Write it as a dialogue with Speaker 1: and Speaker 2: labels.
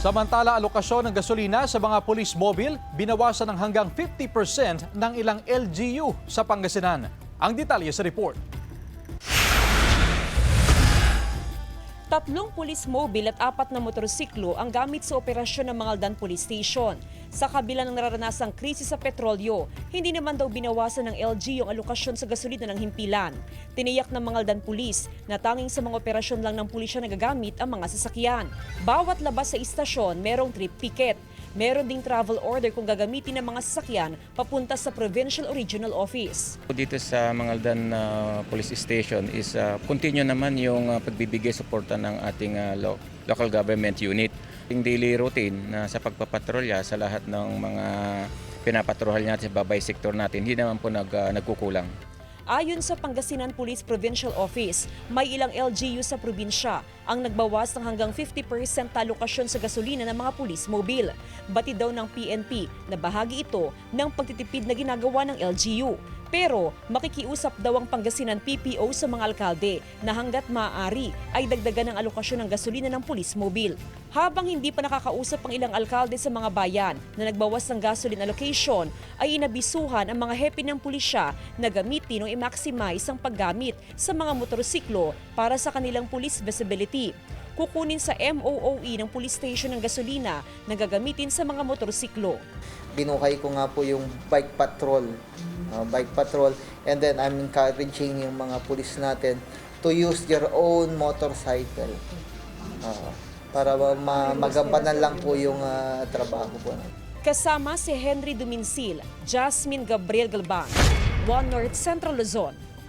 Speaker 1: Samantala, alokasyon ng gasolina sa mga police mobile binawasan ng hanggang 50% ng ilang LGU sa Pangasinan. Ang detalye sa report.
Speaker 2: 3 police mobile at 4 na motorsiklo ang gamit sa operasyon ng Mangaldan Police Station. Sa kabila ng nararanasang krisis sa petrolyo, hindi naman daw binawasan ng LG yung alokasyon sa gasolina ng himpilan. Tiniyak ng Mangaldan Police na tanging sa mga operasyon lang ng pulisya nagagamit ang mga sasakyan. Bawat labas sa istasyon, merong trip ticket. Meron ding travel order kung gagamitin ng mga sasakyan papunta sa Provincial or Regional Office.
Speaker 3: Dito sa Mangaldan Police Station is continue naman yung pagbibigay suporta ng ating local government unit. Yung daily routine na sa pagpapatrolya sa lahat ng mga pinapatrohal natin sa babay sektor natin, hindi naman po nagkukulang.
Speaker 2: Ayon sa Pangasinan Police Provincial Office, may ilang LGU sa probinsya ang nagbawas ng hanggang 50% alokasyon sa gasolina ng mga police mobile. Batid daw ng PNP na bahagi ito ng pagtitipid na ginagawa ng LGU. Pero makikiusap daw ang Pangasinan PPO sa mga alkalde na hanggat maaari ay dagdagan ng alokasyon ng gasolina ng police mobile. Habang hindi pa nakakausap ang ilang alkalde sa mga bayan na nagbawas ng gasoline allocation, ay inabisuhan ang mga hepe ng pulisya na gamitin o i-maximize ang paggamit sa mga motorsiklo para sa kanilang police visibility. Kukunin sa MOOE ng police station ng gasolina na gagamitin sa mga motorsiklo.
Speaker 4: Binuhay ko nga po yung bike patrol, and then I'm encouraging yung mga pulis natin to use their own motorcycle para magampanan lang po yung trabaho po.
Speaker 2: Kasama si Henry Duminsil, Jasmine Gabriel Galban, One North Central Luzon.